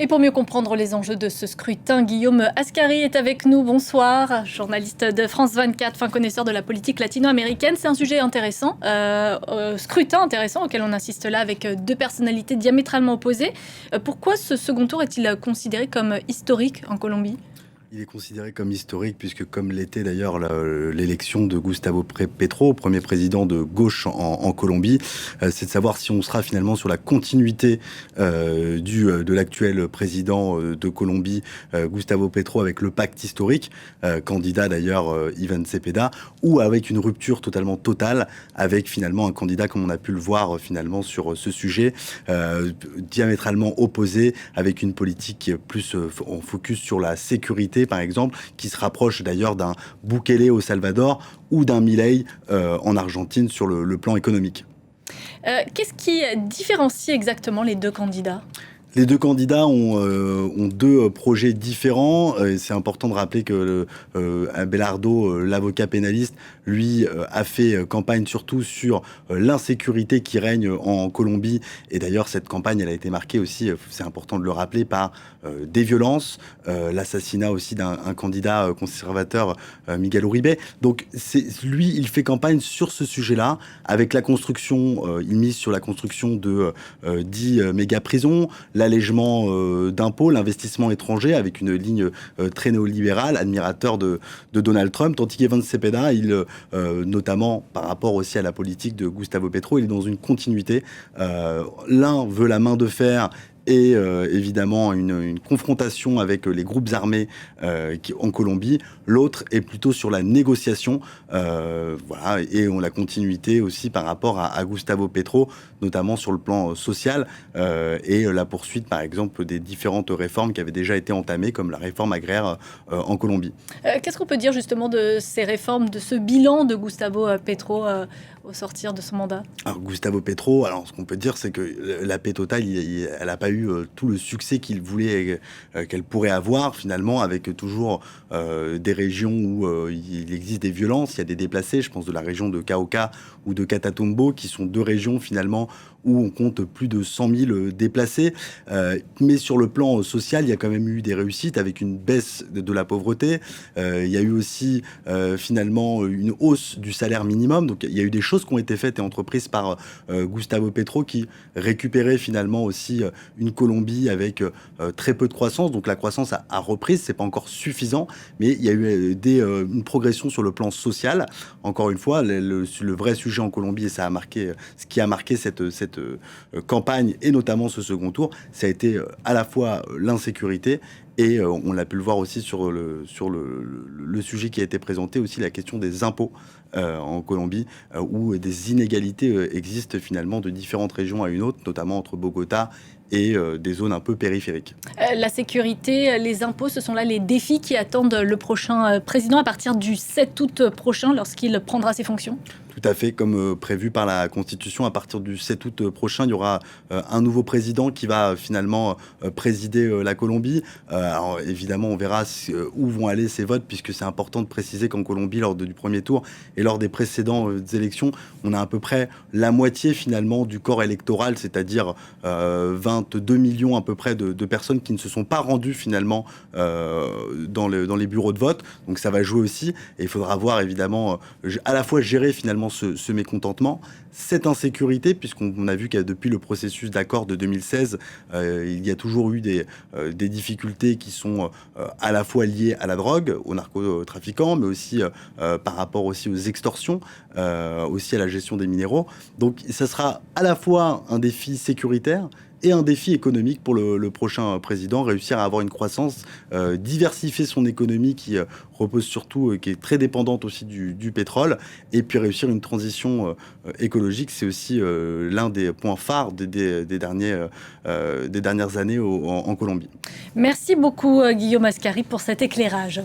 Et pour mieux comprendre les enjeux de ce scrutin, Guillaume Ascari est avec nous. Bonsoir, journaliste de France 24, fin connaisseur de la politique latino-américaine. C'est un sujet intéressant, scrutin intéressant auquel on assiste là avec deux personnalités diamétralement opposées. Pourquoi ce second tour est-il considéré comme historique en Colombie ? Il est considéré comme historique puisque, comme l'était d'ailleurs l'élection de Gustavo Petro, premier président de gauche en Colombie, c'est de savoir si on sera finalement sur la continuité de l'actuel président de Colombie, Gustavo Petro, avec le pacte historique, candidat d'ailleurs Iván Cepeda, ou avec une rupture totale avec finalement un candidat, comme on a pu le voir finalement sur ce sujet, diamétralement opposé, avec une politique qui est plus en focus sur la sécurité, par exemple, qui se rapproche d'ailleurs d'un Bukele au Salvador ou d'un Milei en Argentine sur le plan économique. Qu'est-ce qui différencie exactement les deux candidats ? Les deux candidats ont deux projets différents. C'est important de rappeler que Abelardo, l'avocat pénaliste, lui, a fait campagne surtout sur l'insécurité qui règne en Colombie. Et d'ailleurs, cette campagne, elle a été marquée aussi, c'est important de le rappeler, par des violences, l'assassinat aussi d'un candidat conservateur, Miguel Uribe. Donc, lui, il fait campagne sur ce sujet-là, avec la construction, il mise sur la construction de 10 méga-prisons, l'allègement d'impôts, l'investissement étranger avec une ligne très néolibérale, admirateur de Donald Trump, tandis qu'Iván Cepeda, notamment par rapport aussi à la politique de Gustavo Petro, il est dans une continuité. L'un veut la main de fer et évidemment une confrontation avec les groupes armés en Colombie. L'autre est plutôt sur la négociation, voilà, et on la continuité aussi par rapport à Gustavo Petro, notamment sur le plan social et la poursuite, par exemple, des différentes réformes qui avaient déjà été entamées, comme la réforme agraire en Colombie. Qu'est-ce qu'on peut dire justement de ces réformes, de ce bilan de Gustavo Petro au sortir de son mandat ? Alors, Gustavo Petro, ce qu'on peut dire, c'est que la paix totale, elle n'a pas eu tout le succès qu'il voulait, qu'elle pourrait avoir, finalement, avec toujours des régions où il existe des violences, il y a des déplacés, je pense de la région de Cauca ou de Catatumbo, qui sont deux régions, finalement, où on compte plus de 100 000 déplacés. Mais sur le plan social, il y a quand même eu des réussites avec une baisse de la pauvreté. Il y a eu aussi, finalement, une hausse du salaire minimum. Donc, il y a eu des choses qui ont été faites et entreprises par Gustavo Petro, qui récupérait finalement aussi une Colombie avec très peu de croissance. Donc, la croissance a repris. C'est pas encore suffisant, mais il y a eu une progression sur le plan social. Encore une fois, le vrai sujet en Colombie, et ça a marqué, ce qui a marqué cette campagne et notamment ce second tour, ça a été à la fois l'insécurité et on l'a pu le voir aussi sur le sujet qui a été présenté, aussi la question des impôts en Colombie, où des inégalités existent finalement de différentes régions à une autre, notamment entre Bogota et des zones un peu périphériques. La sécurité, les impôts, ce sont là les défis qui attendent le prochain président à partir du 7 août prochain, lorsqu'il prendra ses fonctions ? Tout à fait, comme prévu par la Constitution, à partir du 7 août prochain, il y aura un nouveau président qui va finalement présider la Colombie. Alors évidemment, on verra où vont aller ces votes, puisque c'est important de préciser qu'en Colombie, lors du premier tour et lors des précédentes élections, on a à peu près la moitié finalement du corps électoral, c'est-à-dire 22 millions à peu près de personnes qui ne se sont pas rendues finalement dans les bureaux de vote. Donc ça va jouer aussi, et il faudra voir évidemment à la fois gérer finalement ce mécontentement, cette insécurité, puisqu'on a vu qu'il y a depuis le processus d'accord de 2016, il y a toujours eu des difficultés qui sont à la fois liées à la drogue, aux narcotrafiquants, mais aussi par rapport aussi aux extorsions, aussi à la gestion des minéraux. Donc ça sera à la fois un défi sécuritaire et un défi économique pour le prochain président, réussir à avoir une croissance, diversifier son économie qui repose surtout, qui est très dépendante aussi du pétrole, et puis réussir une transition écologique. C'est aussi l'un des points phares des dernières années en Colombie. Merci beaucoup Guillaume Ascari pour cet éclairage.